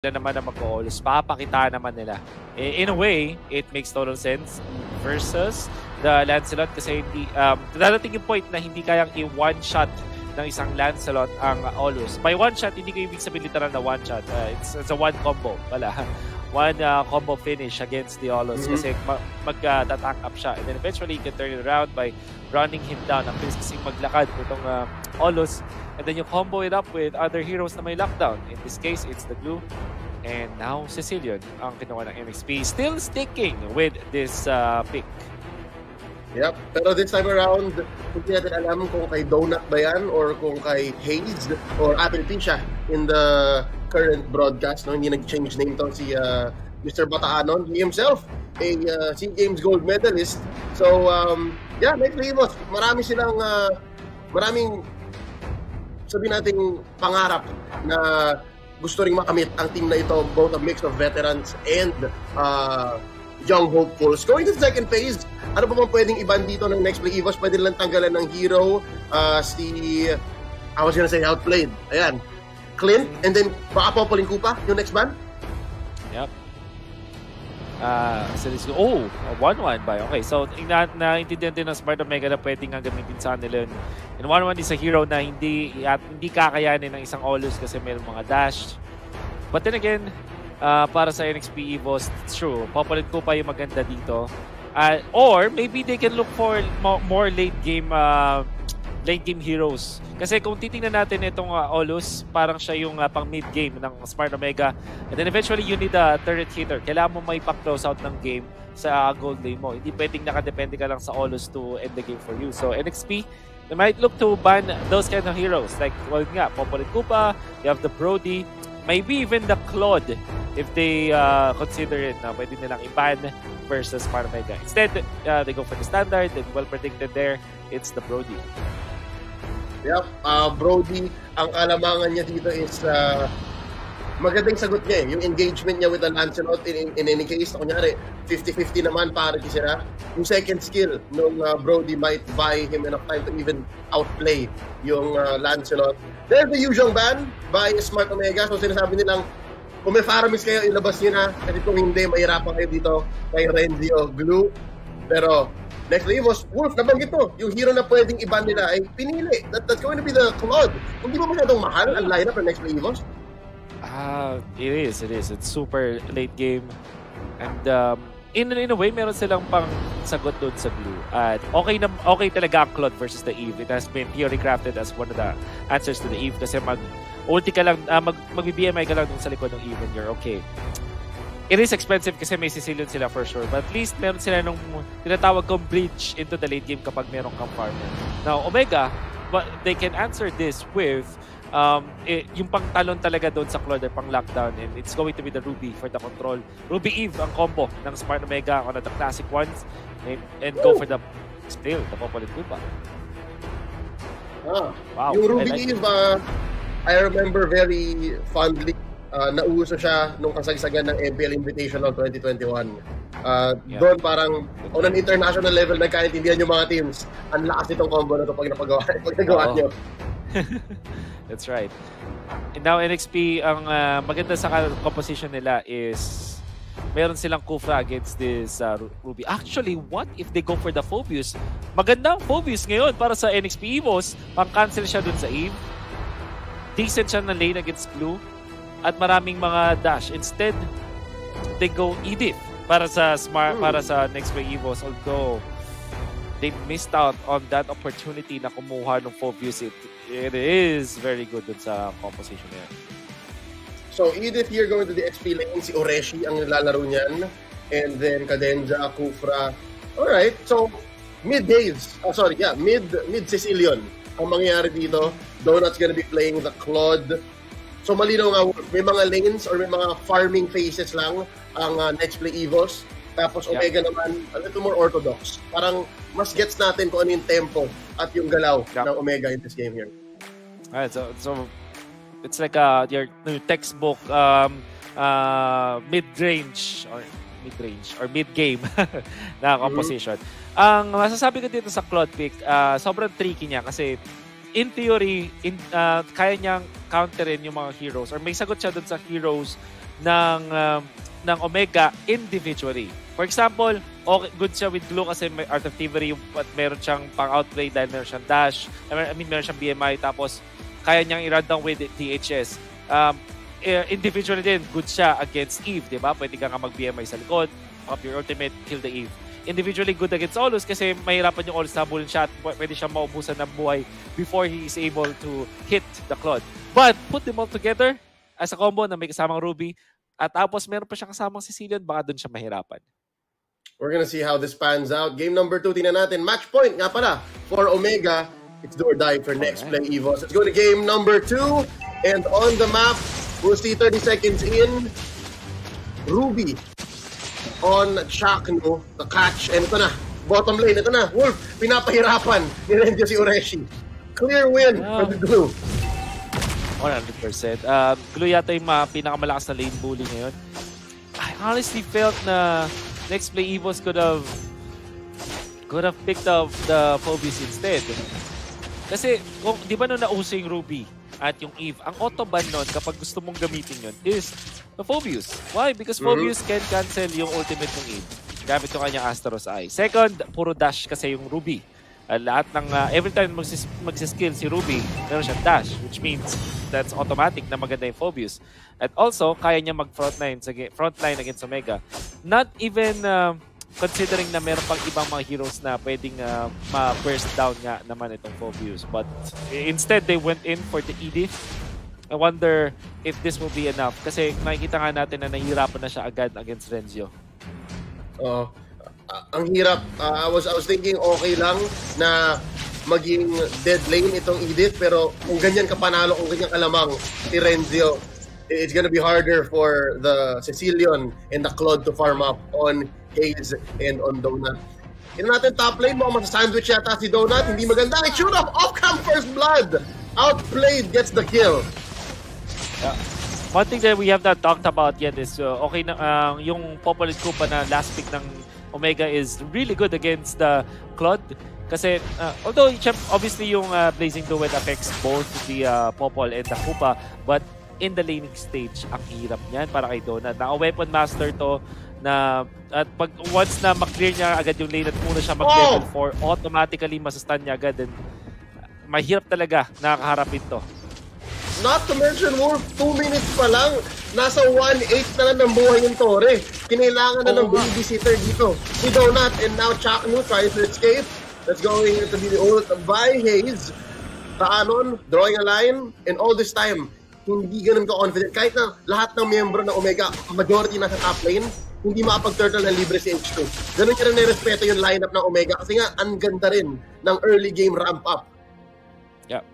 naman na mag-always papakitaan naman nila. In a way, it makes total sense versus the Lancelot kasi hindi dadating yung point na hindi kayang i-one shot ng isang Lancelot ang always. By one shot, hindi ko ibig sabihin literal na one shot. It's a one combo pala. One combo finish against the Olos kasi mag-tatank up siya. And then eventually, you can turn it around by running him down. Ang bilis kasing maglakad itong Olos. And then you combo it up with other heroes na may lockdown. In this case, it's the Glue. And now, Sicilian ang kinuha ng NXT. Still sticking with this pick. Yep. Pero this time around, hindi natin alam kung kay Donut ba yan or kung kay Hayes or Apple Pisha in the current broadcast. No? Hindi nag-change name to si Mr. Bataanon. He himself, a SEA Games gold medalist. So, yeah, next Limos, marami silang, maraming sabihin nating pangarap na gusto ring makamit ang team na ito, both a mix of veterans and young hopefuls. Going to the second phase, ano pa bang pwedeng iban dito ng next play EVOS? Pwede lang tanggalan ng hero, I was gonna say outplayed. Ayan, Clint, and then baka Popolin Kupa, yung next ban? Yep. So this 1-1 ba? Okay, so naintindihan din ng Smart Omega na pwedeng nga gamitin sa kanila. And 1-1 is a hero na hindi kakayanin ng isang Olus kasi mayroong mga dash. But then again, para sa NXT EVOS, it's true. Popolin Kupa yung maganda dito. Or maybe they can look for more late game heroes. Kasi kung titingnan natin itong Olus, parang siya yung pang mid-game ng Smart Omega. And then eventually, you need a turret hitter. Kailangan mo may pa-close out ng game sa gold lane mo. Hindi pwedeng nakadepende ka lang sa Olus to end the game for you. So NXP, they might look to ban those kind of heroes. Like, well nga, Popolin Kupa, you have the Brody, maybe even the Claude if they consider it na pwede nilang i-ban versus Smart Omega. Instead, they go for the standard and well predicted there, it's the Brody. Yep, Brody, ang kalamangan niya dito is magandang sagot niya yung engagement niya with the Lancelot in any case, kunyari 50-50 naman para kisira. Yung second skill nung Brody might buy him enough time to even outplay yung Lancelot. There's the usual ban by Smart Omega, so sinasabi nilang kung may Faramis kayo, ilabas niyo na, kasi kung hindi, mahirapan kayo dito kay Renzi o Glue. Pero next Limos, Wolf, nabanggit mo, yung hero na pwedeng iban nila ay pinili. That's going to be the Claude. Hindi ba masyadong mahal ang lineup ng next Limos? It is. It's super late game. And in a way, meron silang pang sagot doon sa Glue. At okay talaga ang Claude versus the Eve. It has been theory crafted as one of the answers to the Eve kasi ulti ka lang, mag-BMI ka lang dun sa likod ng Eve and you're okay. It is expensive kasi may Sicilian sila for sure. But at least meron sila nung tinatawag kong bridge into the late game kapag meron kang farmer. Now, Omega, they can answer this with yung pang-talon talaga doon sa Claude, pang lockdown, and it's going to be the Ruby for the control. Ruby Eve ang combo ng Smart Omega on the classic ones and go for the Popolin Kupa. Wow. Yung Ruby Eve, I remember very fondly nauso siya nung kasagsagan ng MPL Invitational 2021. Doon parang on an international level nagkaintindihan yung mga teams. Ang lakas itong combo na ito pag nagawa nyo. That's right. And now NXP, ang maganda sa composition nila is meron silang Kufra against this Ruby. Actually, what if they go for the Phobius? Magandang Phobius ngayon para sa NXP EVOS. Pang-cancel siya dun sa Eve. Decent siya na lane against Glue. At maraming mga dash. Instead, they go Edith para sa next play EVOS. Although, they missed out on that opportunity na kumuha ng Phobius. It is very good dun sa composition niya. So, Edith here going to the XP lane. Si Oreshi ang nilalaro niyan. And then, Cadenza, Kufra. Alright, so, mid-Sicilian ang mangyayari dito. Donut's gonna be playing the Claude. So, malinaw nga, may mga lanes or may mga farming phases lang ang next play EVOS. Tapos, Omega naman, a little more orthodox. Parang mas gets natin kung ano yung tempo at yung galaw ng Omega in this game here. Alright, so it's like your textbook mid-range or mid-game na composition. Ang masasabi ko dito sa Claude pick, sobrang tricky niya kasi in theory, kaya niyang counterin yung mga heroes or may sagot siya dun sa heroes ng Omega individually. For example, okay, good siya with Glue kasi may Art of Thievery, but meron siyang pang-outplay dahil meron siyang dash. Meron siyang BMI, tapos kaya niyang i-run down with DHS. Individually din, good siya against Eve, di ba? Pwede ka nga mag-BMI sa likod, up your ultimate, kill the Eve. Individually good against Olus kasi mahirapan yung Olus na habulin siya at pwede siyang maubusan ng buhay before he is able to hit the Claude. But put them all together as a combo na may kasamang Ruby at tapos meron pa siyang kasamang Sicilian, baka doon siya mahirapan. We're gonna see how this pans out. Game number 2, tingnan natin. Match point nga pala for Omega. It's do or die for next play EVOS. Let's go to game number 2. And on the map, we'll see 30 seconds in. Ruby on Chakno, the catch. And ito na, bottom lane. Ito na, Wolf, pinapahirapan ni Renjo si Ureshi. Clear win for the Glue. 100%. Glue yata yung pinakamalakas na lane bully ngayon. I honestly felt na next play EVOS could have picked up the Phobius instead. Kasi, di ba nung nauso yung Ruby at yung Eve, ang auto-ban nun kapag gusto mong gamitin yun is the Phobius. Why? Because Phobius can cancel yung ultimate ng Eve gamit yung kanyang Astaros Eye. Second, puro dash kasi yung Ruby. Lahat ng, every time magsiskill si Ruby, meron siyang dash, which means that's automatic na maganda yung Phobius. At also, kaya niya mag-frontline against Omega. Not even considering na meron pang ibang mga heroes na pwedeng ma-burst down nga naman itong Phobius. But instead, they went in for the Edith. I wonder if this will be enough. Kasi nakikita nga natin na nahihirapan na siya agad against Renzo. Ang hirap. I was thinking okay lang na maging dead lane itong Edith, pero kung ganyan ka panalo, kung ganyan kalamang si Renzo, it's gonna be harder for the Sicilian and the Claude to farm up on Hayes and on Donut. Tignan natin top lane, mukhang masasandwich yata si Donut. Hindi maganda. It shoot off cam first blood. Outplayed, gets the kill. Yeah. One thing that we have not talked about yet is okay na yung Populate Koopa na last pick ng Omega is really good against the Claude. Kasi although obviously yung Blazing Duet affects both the Popol and the Koopa, but in the laning stage, ang hirap niyan para kay Donut. Naka-weapon master to na at pag once na maklear niya agad yung lane at muna siya mag-level 4, automatically masastan niya agad and mahirap talaga nakakaharapin to. Not to mention, Wolf, 2 minutes pa lang, nasa 1/8 na lang ng buhay yung Torre. Kinailangan na ng babysitter dito. Si Donut and now Chakno tries to escape. That's going to be the ult by Hayes. Taanon, drawing a line, and all this time, hindi ganun ka-confident. Kahit na lahat ng miyembro ng Omega, majority nasa top lane, hindi makapag-turtle na libre si H2. Ganun ka rin nirespeto yung lineup ng Omega kasi nga, ang ganda rin ng early game ramp-up. Yeah.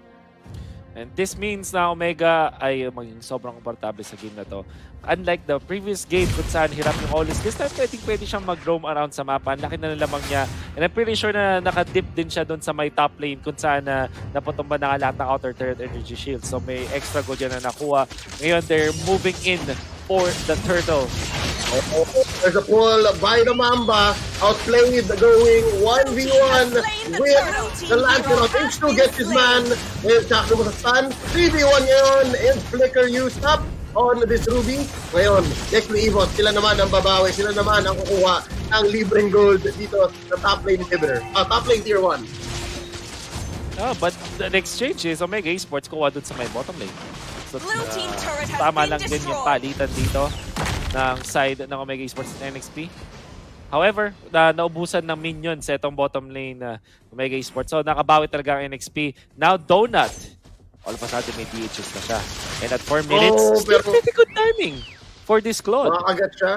And this means na Omega ay maging sobrang komportable sa game na to. Unlike the previous game kung saan hirap yung Olus, this time pwede siyang mag-roam around sa mapa. Ang laki na nalamang niya. And I'm pretty sure na nakadip din siya doon sa may top lane kung saan napatumba na lahat ng outer turret energy shield. So may extra gold yan na nakuha. Ngayon they're moving in for the turtle. There's a pull by the Mamba. Outplayed, going 1v1 with the Lantern of H2 gets his man. And Chakno mo sa stun. 3v1 ngayon and Flicker used up on this Ruby. Ngayon, next to EVOS, sila naman ang babawi. Sila naman ang kukuha ng libreng gold dito sa top lane inhibitor. Top lane tier 1. But the exchange is Omega Esports kuha dun sa may bottom lane. So, tama lang din yung palitan dito ng side ng Omega Esports at NXT. However, naubusan ng minions sa itong bottom lane na Omega Esports. So, nakabawi talaga ang NXT. Now, Donut. All of a sudden, may DHS na siya. And at 4 minutes, still pretty good timing for this Claude. Makakagat siya.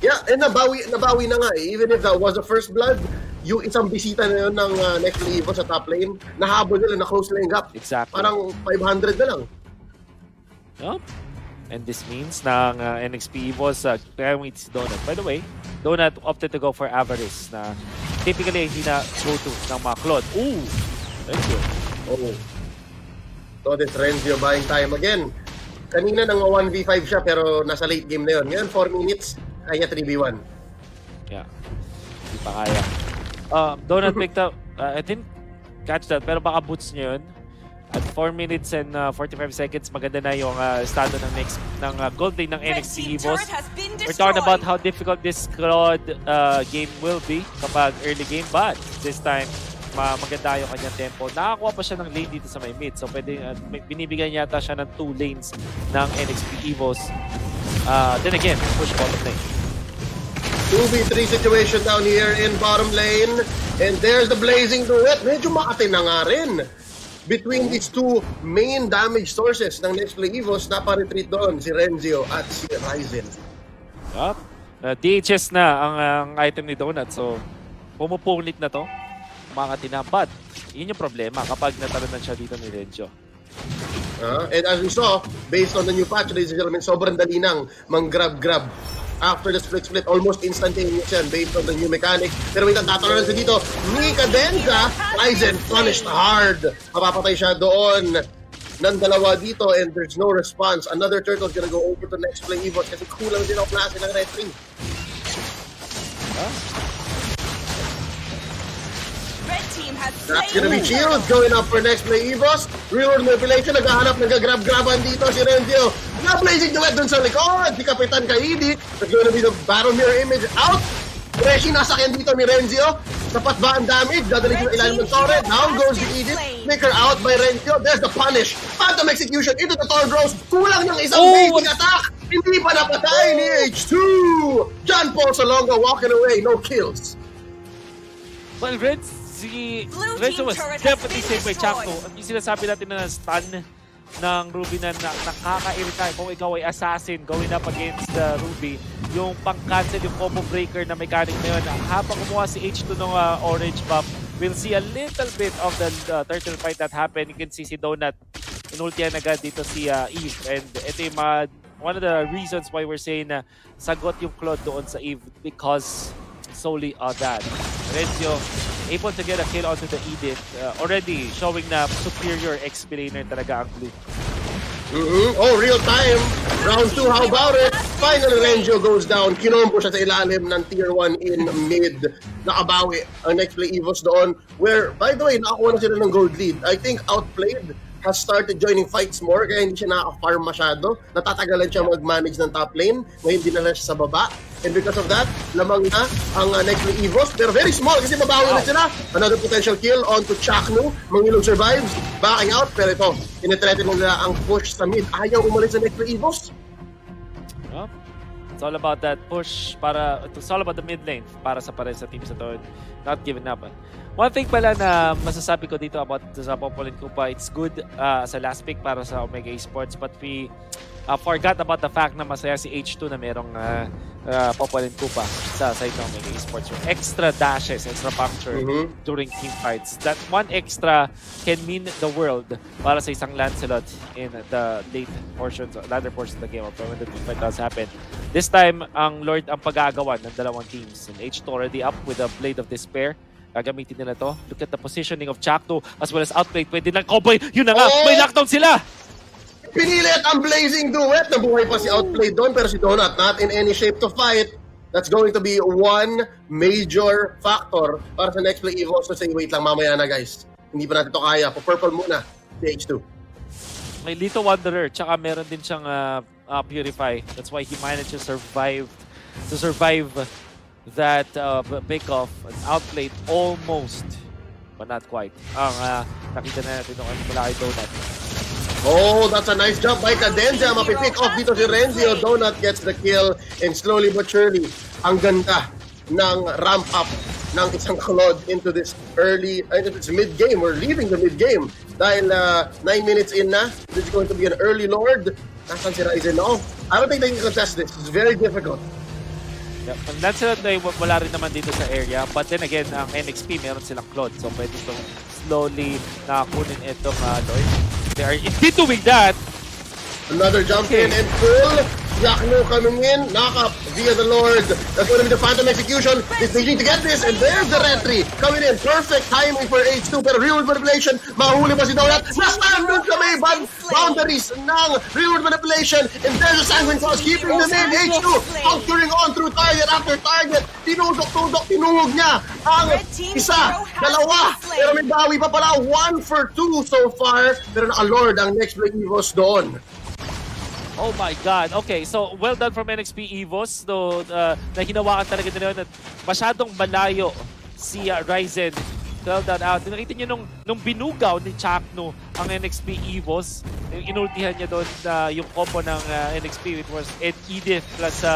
Yeah, and nabawi na nga eh. Even if that was a first blood, yung isang bisita na yun ng next Evo sa top lane, nahabol nila na close lane gap. Exactly. Parang 500 na lang. Yup. And this means na NXT EVOS kaya mo si Donut. By the way, Donut opted to go for Avarice na typically hindi na go-to ng mga Claude. Ooh! Thank you. Oh. So this Renzo buying time again. Kanina nang 1v5 siya pero nasa late game na yun. Ngayon 4 minutes, kaya 3v1. Yeah. Hindi pa kaya. Donut picked up, I didn't catch that pero baka boots niya yun. At 4 minutes and 45 seconds, maganda na yung estado ng gold lane ng NXT EVOS. We're talking about how difficult this Claude game will be kapag early game, but this time, maganda yung kanyang tempo. Nakakuha pa siya ng lane dito sa may mid, so pwede, binibigyan yata siya ng 2 lanes ng NXT EVOS. Then again, push bottom lane. 2v3 situation down here in bottom lane. And there's the blazing duet. Medyo makati na nga rin. Between these two main damage sources ng Next Play EVOS, napa-retreat doon si Renzio at si Ryzen. DHS na ang item ni Donut, so pumupunit na to. Makati na, but yun yung problema kapag natalanan siya dito ni Renzio. And as we saw, based on the new patch, ladies and gentlemen, sobrang dali nang mang-grab-grab. After the split, almost instantaneous yan based on the new mechanic. Pero wait, ang tatanong sa dito, ni Cadenza, Ryzen punished hard. Mapapatay siya doon ng dalawa dito and there's no response. Another turtle's gonna go over to Next Play EVOS kasi kulang din ang klase ng red ring. That's gonna be Shield going up for Next Play EVOS. Real-world manipulation, naghahanap, nag-grab-graban dito si Renzio. Na-blazing duet dun sa likod. Si Kapitan Kaidi. That's gonna be the battle mirror image out. Reshi nasakyan dito ni Renzio. Sapat ba ang damage? Dadalik yung ilalim ng torre. Down goes the Edith. Flicker out by Renzio. There's the punish. Phantom execution into the Thor Gross. Kulang ng isang basic attack. Hindi pa napatay ni H2. John Paul Salonga walking away. No kills. Well, Renzio was definitely saved by Chakto. Yung sinasabi natin na stun ng Ruby na nakaka-irita kung ikaw ay assassin going up against the Ruby. Yung pang-cancel, yung combo breaker na mechanic na yun. Habang kumuha si H2 ng orange buff, we'll see a little bit of the turtle fight that happened. You can see si Donut inultihan agad dito si Eve. And ito yung one of the reasons why we're saying na sagot yung Claude doon sa Eve because solely on that. Renzio able to get a kill onto the Edith. Already showing na superior explainer talaga ang Blue. Oh, real time. Round 2, how about it? Finally, Renzio goes down. Kinombo siya sa ilalim ng tier 1 in mid. Nakabawi ang Next Play EVOS doon. Where, by the way, nakakuha na sila ng gold lead. I think Outplayed has started joining fights more kaya hindi siya nakaka-farm masyado. Natatagalan siya mag-manage ng top lane. Ngayon dinala siya sa baba. And because of that, lamang na ang Next Play EVOS. Pero very small kasi mabawi na sila. Another potential kill onto Chaknu. Mangilog survives. Backing out. Pero ito, tinitretin nila ang push sa mid. Ayaw umalis sa Next Play EVOS. It's all about that push it's all about the mid lane para sa pares sa team sa to. Not giving up. One thing pala na masasabi ko dito about sa Popolin Kupa, it's good sa last pick para sa Omega Esports, but we forgot about the fact na masaya si H2 na merong Popolin Kupa sa side ng Omega Esports. Yung extra dashes, extra puncture during team fights. That one extra can mean the world para sa isang Lancelot in the latter portion of the game when the team fight does happen. This time, ang Lord ang pag-aagawan ng dalawang teams. And H2 already up with a Blade of Despair. Gagamitin nila to. Look at the positioning of Chakto as well as Outplayed. Pwede lang cowboy. Yun na nga, may lockdown sila! Pinilit ang blazing duet. Nabuhay pa si Outplayed doon pero si Donut not in any shape to fight. That's going to be one major factor para sa Next Play EVOS. So say, wait lang, mamaya na guys. Hindi pa natin ito kaya. Pa-purple muna si H2. May Lito Wanderer, tsaka meron din siyang Purify. That's why he managed to survive that pick-off. Outplayed almost, but not quite. Ang nakita na natin nung mula kay Donut. Oh, that's a nice job by Cadenza. Mapipick off dito si Renzio. Donut gets the kill and slowly but surely, ang ganda ng ramp up ng isang Claude into this mid-game. We're leaving the mid-game dahil 9 minutes in na. This is going to be an early Lord. Nasaan si Ryzen? No, I don't think they can contest this. It's very difficult. Yeah, Lancelot na wala rin naman dito sa area. But then again, ang NXP meron silang Claude. So pwede itong slowly nakakunin itong Lord. They are indeed doing that. Another jump in and full Yakno coming in, knock up via the Lord. That's going to be the Phantom Execution. They need to get this, and there's the retry coming in. Perfect timing for H2, pero real manipulation. Mahuli pa si Donut. Nasaan dun sa may boundaries ng real manipulation. And there's a Sanguine Cross keeping them in. H2 puncturing on through target after target. Tinudok, tinungog niya ang isa, dalawa. Pero may bawi pa pala. 1 for 2 so far. Pero naka-Lord ang next play Evos doon. Oh my God. Okay, so well done from NXP Evos. So, na hinawakan talaga nila na masyadong malayo si Ryzen. Well done out. Nakita nyo nung binugaw ni Chakno ang NXP Evos, inultihan niya doon yung combo ng NXP, which was Edith plus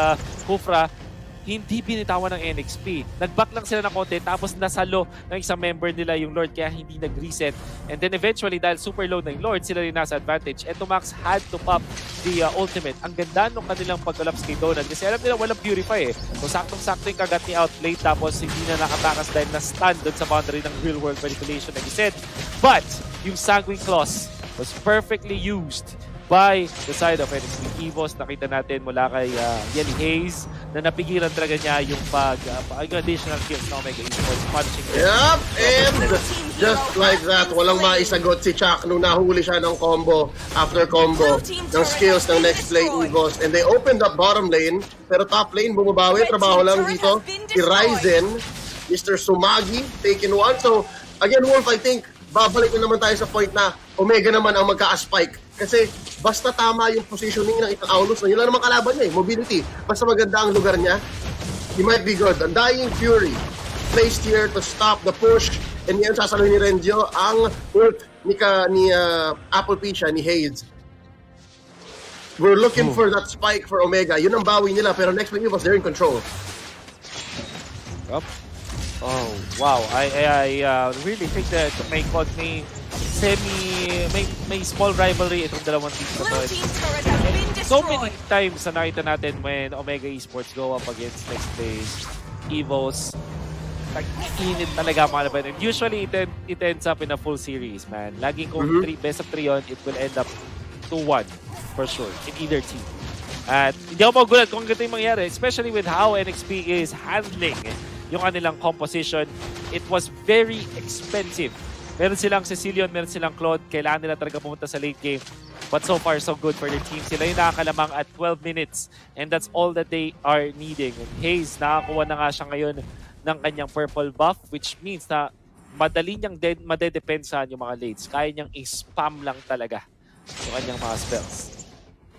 Kufra. Hindi binitawan ng NXP. Nag-back lang sila ng konti tapos nasalo ng isang member nila yung Lord kaya hindi nag-reset. And then eventually dahil super low ng Lord, sila rin nasa advantage. And Max had to pop the ultimate. Ang ganda nung kanilang pag-collapse kay Donald kasi alam nila walang purify eh. So saktong-sakto yung kagat ni Outplay tapos hindi na nakatakas dahil na-stand doon sa boundary ng real world manipulation like you said. But yung Sanguine Claws was perfectly used by the side of NXT Evos. Nakita natin mula kay Yelly Hayes na napigilan talaga niya yung additional kills ng Omega Esports punching. Yep, and just like that, walang maisagot si Chuck nung nahuli siya ng combo after combo ng skills ng next play Evos. And they opened up bottom lane, pero top lane bumabawi, trabaho lang dito. Si Ryzen, Mr. Sumagi, taken one. So again, Wolf, I think babalik na naman tayo sa point na Omega naman ang magka-spike. Kasi basta tama yung positioning ng isang Aulus na yun lang naman kalaban niya eh, mobility. Basta maganda ang lugar niya, he might be good. Undying Fury placed here to stop the push. And yan sasaluhin ni Renjo ang ult ni Apple Pisha, ni Hayes. We're looking for that spike for Omega. Yun ang bawi nila, pero next play was they're in control. Up. Oh, wow. I really think that may small rivalry itong dalawang teams na to. So many times na nakita natin when Omega Esports go up against next phase Evos, nag-init talaga mga laban. And usually it ends up in a full series, man. Laging kung best of 3 on, it will end up 2-1 for sure in either team. At hindi ako magulat kung ganito yung mangyari, especially with how NXP is handling yung kanilang composition. It was very expensive. Meron silang Cecilion, meron silang Claude. Kailangan nila talaga pumunta sa late game. But so far, so good for their team. Sila yung nakakalamang at 12 minutes. And that's all that they are needing. And Hayes, nakakuha na nga siya ngayon ng kanyang purple buff, which means na madali niyang madedepensahan yung mga lates. Kaya niyang i-spam lang talaga yung kanyang mga spells.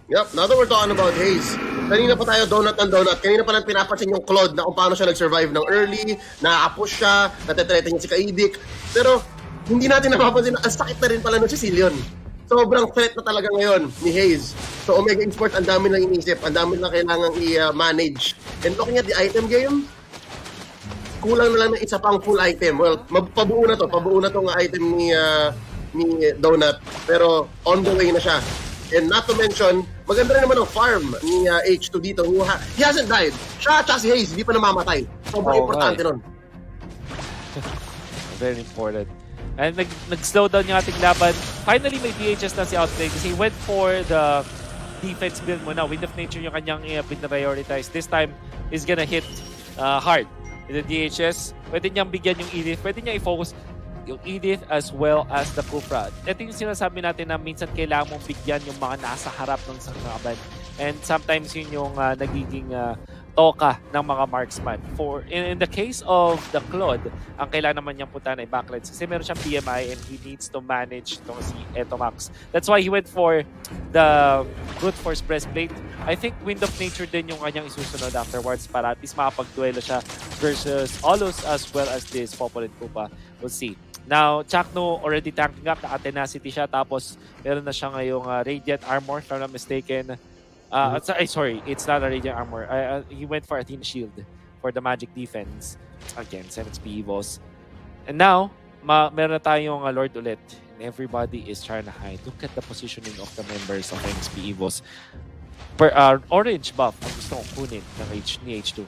Yep, now that we're talking about Hayes, kanina pa tayo donut ng donut. Kanina pa lang pinapansin yung Claude na kung paano siya nag-survive ng early, na-push siya, natetrete niya si Kaidik. Pero hindi natin napapansin na ang sakit na rin pala ng Cecilion. Sobrang threat na talaga ngayon ni Hayes. So Omega Esports, ang dami lang inisip, ang dami lang kailangang i-manage. And looking at the item game, kulang na lang ng isa pang full item. Well, pabuo na tong item ni Donut. Pero on the way na siya. And not to mention, maganda rin naman ang farm ni H2 dito. He hasn't died. Siya at si Hayes, hindi pa namamatay. Sobrang importante nun. Very important. And nag-slow down yung ating laban. Finally, may DHS na si Outplay kasi he went for the defense build muna. Wind of Nature yung kanyang prioritize. This time, he's gonna hit hard. The DHS, pwede niyang bigyan yung Edith. Pwede niya i-focus yung Edith as well as the Kufra. Ito yung sinasabi natin na minsan kailangan mong bigyan yung mga nasa harap ng sangaban. And sometimes yun yung nagiging toka ng mga marksman. In the case of the Claude, ang kailangan naman niyang puntahan ay backlines kasi meron siyang PMI and he needs to manage itong si Max. That's why he went for the brute force breastplate. I think Wind of Nature din yung kanyang isusunod afterwards para at least makapag-duelo siya versus Olus as well as this Popol and Kupa. We'll see. Now, Chakno already tanking up, naka-tenacity siya tapos meron na siya ngayong Radiant Armor, if I'm not mistaken. Sorry, it's not a Radiant Armor. He went for Athena Shield for the magic defense against NXP Evos. And now, meron na tayong Lord ulit. And everybody is trying to hide. Look at the positioning of the members of NXP Evos. Orange buff ang gusto kong kunin ng H2.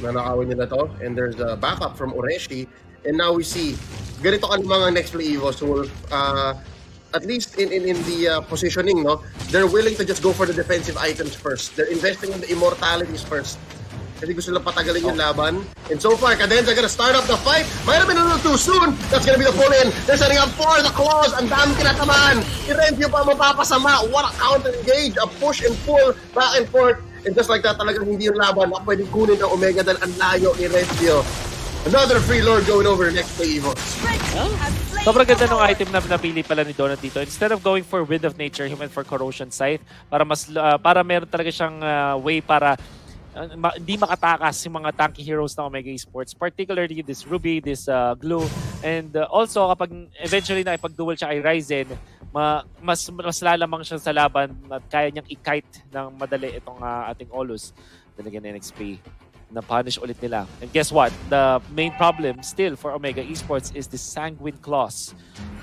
Nanakawin nila to. And there's a backup from Oreshi. And now we see, ganito ka mga next play Evos. So, at least in the positioning, no, they're willing to just go for the defensive items first. They're investing in the immortalities first. Kasi gusto lang patagalin yung laban. And so far, Cadenza gonna start up the fight. Might have been a little too soon. That's gonna be the pull-in. They're setting up for the claws. Ang dami kinatamaan. Irenzio pa mapapasama. What a counter-engage. A push and pull back and forth. And just like that, talagang hindi yung laban na pwedeng kunin ng Omega dahil ang layo ni Irenzio. Another free lord going over next to Evo. Sobrang ganda ng item na napili pala ni Donut dito. Instead of going for Wind of Nature, he went for Corrosion Scythe para meron talaga siyang way para hindi makatakas yung mga tanky heroes ng Omega Esports. Particularly this Ruby, this Glue. And also kapag eventually na ipag-duel siya kay Ryzen, mas lalamang siya sa laban at kaya niyang i-kite ng madali itong ating Olus. Then again, NXP na-punish ulit nila. And guess what? The main problem still for Omega Esports is the Sanguine Claws.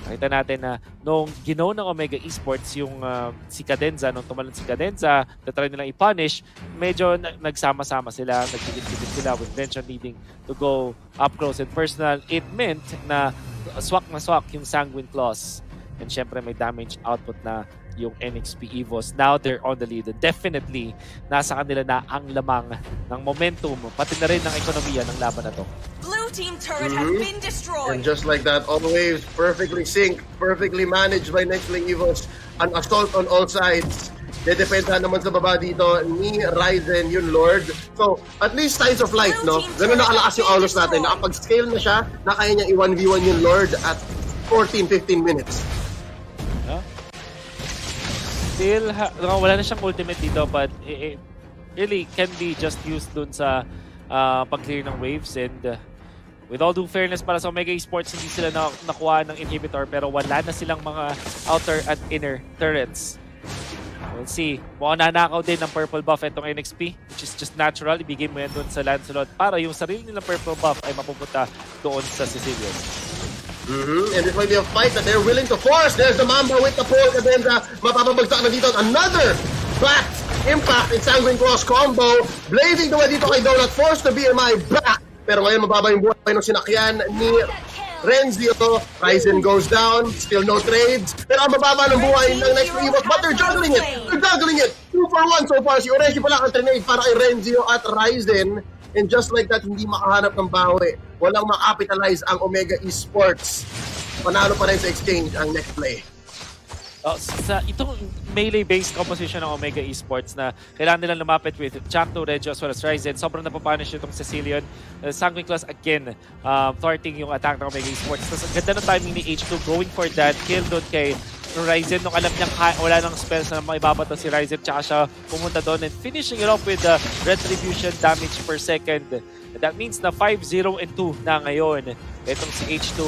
Nakita natin na nung ginaw ng Omega Esports yung si Cadenza, nung tumalon si Cadenza, na-try nilang i-punish, medyo nagsama-sama sila, nagtigit-tigit sila with Venture needing to go up close and personal. It meant na swak na swak yung Sanguine Claws. And syempre may damage output na yung NXP EVOs. Now they're on the lead. Definitely, nasa kanila na ang lamang ng momentum, pati na rin ng ekonomiya ng laban na to. Blue team turret has been destroyed. And just like that, all the waves perfectly synced, perfectly managed by NXT EVOs. An assault on all sides. Dedependa naman sa baba dito ni Ryzen, yung Lord. So, at least signs of life, no? Ganun nakalakas yung Aulus natin. Nakapag-scale na siya, na kaya niya i-1v1 yung Lord at 14-15 minutes. Still, wala na siyang ultimate dito, but it really can be just used dun sa pag-clear ng waves. And with all due fairness para sa Omega Esports, hindi sila nakuha ng inhibitor, pero wala na silang mga outer at inner turrets. We'll see. Mukhang nanakaw din ng purple buff itong NXP, which is just natural. Ibigay mo yan dun sa Lancelot para yung sarili nilang purple buff ay mapupunta doon sa Sicilian. And this might be a fight that they're willing to force. There's the Mamba with the pole. Cadenza, mapapabagsak na dito. Another back impact in Sanguine Claws combo. Blazing the way dito kay Donut. Forced to BMI back. Pero ngayon mababa yung buhay ng sinakyan ni Renzio. Ryzen goes down. Still no trades. Pero ang mababa ng buhay ng next EVOs. But they're juggling it. They're juggling it. 2 for 1 so far. Si Oreshi pala ang trade para kay Renzio at Ryzen. And just like that, hindi makahanap ng bawi. Walang makapitalize ang Omega Esports. Panalo pa rin sa exchange ang next play. Itong melee-based composition ng Omega Esports na kailangan nilang lumapit with Chakno, Regio, as well as Ryzen. Sobrang napapanish itong Sicilian. Sanguine Claws again, thwarting yung attack ng Omega Esports. Tapos ang ganda ng timing ni H2 going for that kill doon kay Ryzen nung alam niya wala nang spells na maibabato si Ryzen, tsaka siya pumunta doon and finishing it off with the retribution damage per second. And that means na 5-0 and 2 na ngayon itong si H2.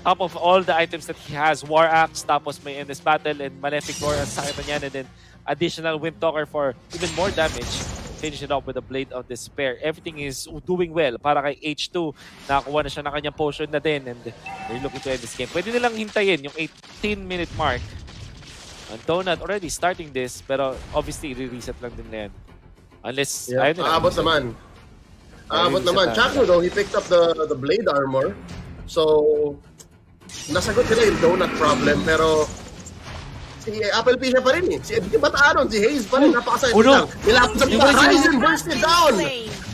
Top of all the items that he has, War Axe, tapos may Endless Battle and Malefic Roar ang sakit na yan, and then additional Wind Talker for even more damage. Finish it off with a Blade of Despair. Everything is doing well para kay H2. Nakakuha na siya ng kanyang potion na din, and they're looking to end this game. Pwede nilang hintayin yung 18-minute mark. And Donut already starting this, pero obviously re-reset lang din na yan. Unless, yeah, aabot naman. Aabot naman. Chakno though, he picked up the Blade Armor. So, nasagot sila yung Donut problem, pero si Apple Pisha pa rin eh. Si Bataanon, si Hayes pa rin, napakasayang lang. Nilapos sa pita, Ryzen burst it down!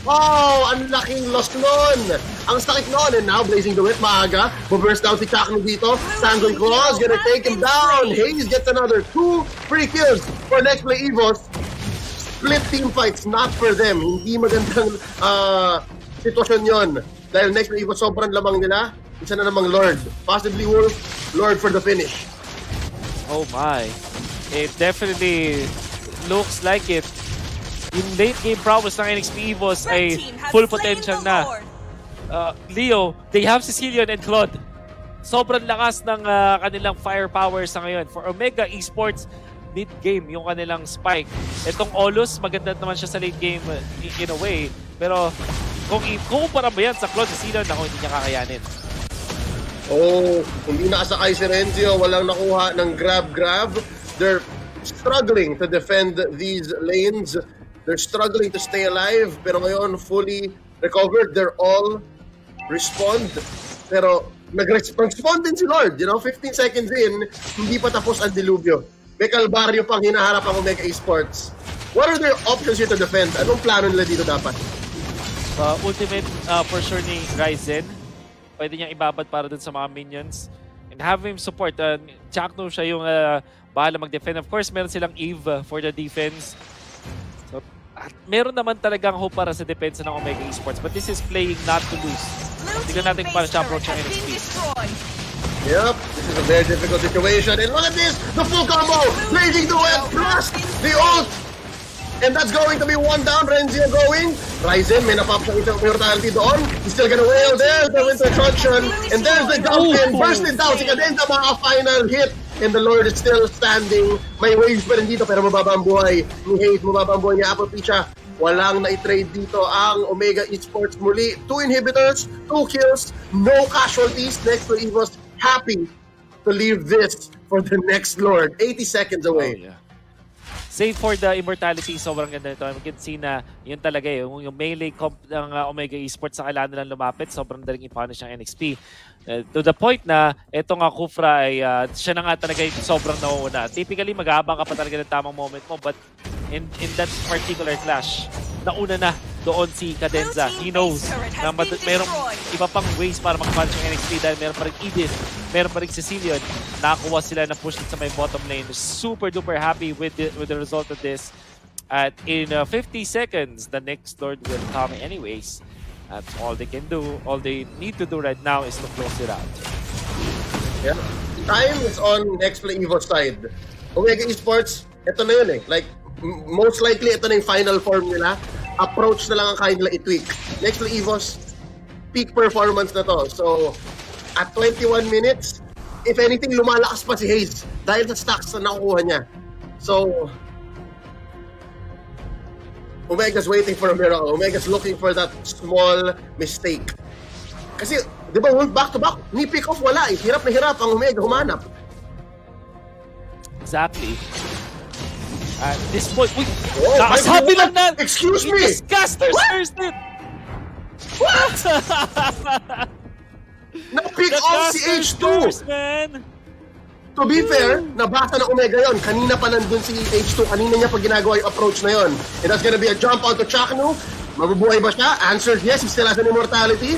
Oh, ang laking loss nun! Ang sakit nun, and now Blazing the Wit, maaga. Burst down si Chakno dito. Sanguine Claws, gonna take him down. Hayes gets another 2 free kills for next play EVOs. Split team fights, not for them. Hindi magandang sitwasyon yon. Dahil next play EVOs, sobrang lamang nila. Isa na namang Lord. Possibly Wolf, Lord for the finish. Oh my. It definitely looks like it. Yung late game prowess ng NXT EVOs ay full potential na. Leo, they have Sicilian and Claude. Sobrang lakas ng kanilang firepower sa ngayon. For Omega Esports, mid-game yung kanilang spike. Itong Olus, maganda naman siya sa late game in a way. Pero kung kumpara ba yan sa Claude Sicilian, ako hindi niya kakayanin. Oh, hindi nakasakay si Renzio, walang nakuha ng grab. They're struggling to defend these lanes. They're struggling to stay alive, pero ngayon fully recovered. They're all respond. Pero nag-respond din si Lord. 15 seconds in, hindi pa tapos ang dilubyo. May kalbaryo pang hinaharap ang Omega Esports. What are their options here to defend? Anong plano nila dito dapat? Ultimate for sure ni Ryzen. Pwede niyang ibabad para dun sa mga minions. And have him support. Chakno siya yung bahala mag-defend. Of course, meron silang Eve for the defense. So, meron naman talagang hope para sa depensa ng Omega Esports. But this is playing not to lose. Tignan natin kung paano siya approach ang NXT. Yep, this is a very difficult situation. And look at this! The full combo! Blazing the web plus the ult! And that's going to be one down. Renzio going. Ryzen, may napop siyang isang mortality doon. He's still gonna wail there. The winter instruction. And there's the jump in. Bursted down. Si Cadenza mga final hit. And the Lord is still standing. May waves pa rin dito pero mababa ang buhay ni Hayes. Mababa ang buhay ni Apple Picha. Walang na-trade dito ang Omega Esports muli. 2 inhibitors, 2 kills, no casualties. Next to Evos, happy to leave this for the next Lord. 80 seconds away. Oh, yeah. Save for the immortality, sobrang ganda nito. You can see na yun talaga yung melee comp ng Omega Esports sa kailangan nilang lumapit. Sobrang daling i-punish ng NXT. To the point na itong Kufra ay siya na nga talaga yung sobrang nauuna. Typically, mag-aabang ka pa talaga ng tamang moment mo. But in that particular clash, nauna na doon si Cadenza. He knows na mayroong iba pang ways para mag-punch ng NXT dahil meron pa rin Edith, meron pa rin Cecilion. Nakakuha sila na push sa may bottom lane. Super duper happy with the result of this. At in 50 seconds, the next Lord will come anyways. That's all they can do. All they need to do right now is to close it out. Yeah. Time is on next play Evo side. Omega Esports, ito na yun eh. Like, most likely ito na yung final form nila. Approach na lang ang kaya nila i-tweak. Next play Evo's peak performance na to. So, at 21 minutes, if anything, lumalakas pa si Hayes dahil sa stacks na nakukuha niya. So, Omega's waiting for a miracle. Omega's looking for that small mistake. Kasi, di ba, back-to-back, ni pick-off wala eh. Hirap na hirap ang Omega humanap. Exactly. At this point, uy! Oh, nakasabi lang na! Excuse me! Disgusters first it! What? Na-pick off si H2! Man. To be fair, nabasa ng Omega yon. Kanina pa nandun si H2. Kanina niya pa ginagawa yung approach na yon. And that's gonna be a jump onto Chaknu. Mabubuhay ba siya? Answer yes. He still has an immortality.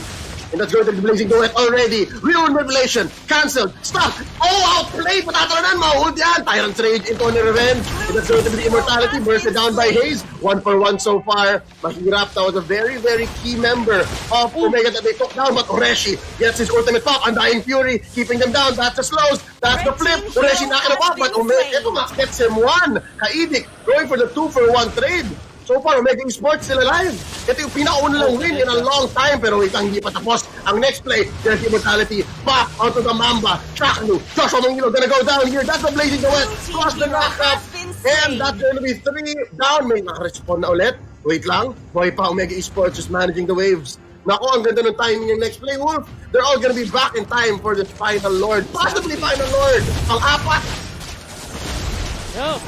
And that's going to be blazing the wet already. Real Revelation. Cancelled. Stop. Oh, outplay. Patatanan. Mahold yan. Tyrant's Rage into a revenge. And that's going to be the immortality. Bursted down by Hayes. 1-for-1 so far. Mahirap. That was a very, very key member of Omega that they took down. But Oreshi gets his ultimate pop. Undying Fury. Keeping them down. That's the slows. That's the flip. Oreshi knocking him off. But Omega gets him one. Kaidik going for the 2-for-1 trade. So far, Omega Esports still alive. Ito yung pinakauna lang win in a long time. Pero wait, hindi pa tapos. Ang next play, there's immortality. Back onto the Mamba. Chaknu. Joshua Mangilo gonna go down here. That's the Blazing the West. Cross the knockup. And that's gonna be 3 down. May naka-respond na ulit. Wait lang. Boy pa, Omega Esports just managing the waves. Nako, ang ganda ng timing yung next play, Wolf. They're all gonna be back in time for this final Lord. Possibly final Lord. Ang apat. Yeah,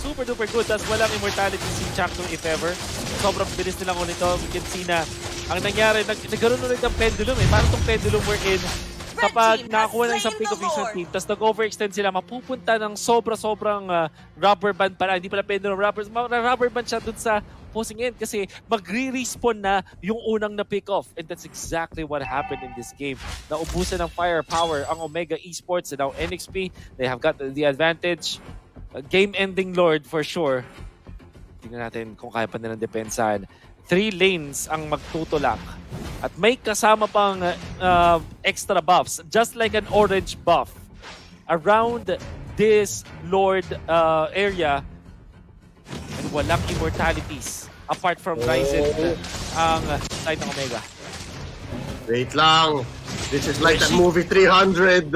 super duper good. Tapos walang immortality si Chakno if ever. Sobrang bilis nilang nito. We can see na ang nangyari, nagkaroon ulit ng pendulum eh. Parang itong pendulum we're in. Kapag nakakuha ng isang pick of vision team, tapos nag-overextend sila, mapupunta ng sobrang rubber band pala. Hindi pala pendulum, rubber band siya dun sa opposing end kasi magre-respawn na yung unang na pick off. And that's exactly what happened in this game. Naubusan ng firepower ang Omega Esports and now NXT. They have got the advantage. Game-ending Lord for sure. Tingnan natin kung kaya pa nilang depensahan. 3 lanes ang magtutulak. At may kasama pang extra buffs. Just like an orange buff. Around this Lord area. And walang immortalities. Apart from Ryzen ang side ng Omega. Wait lang. This is like that movie 300.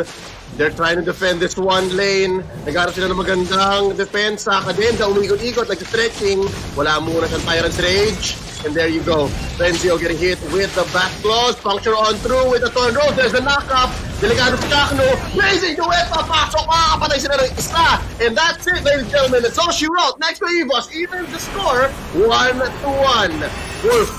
They're trying to defend this one lane. Nagharap sila ng magandang depensa. Cadenza, umikot-ikot, nag-stretching. Wala muna siyang Tyrant's Rage. And there you go. Renzio getting hit with the back claws. Puncture on through with the Torn Rose. There's the knock-up. Delikado si Chaknu. Blazing the web. Papasok. Makakapatay sila ng isa. And that's it, ladies and gentlemen. That's all she wrote. Next to Evos. Even the score, 1-1. Wolf.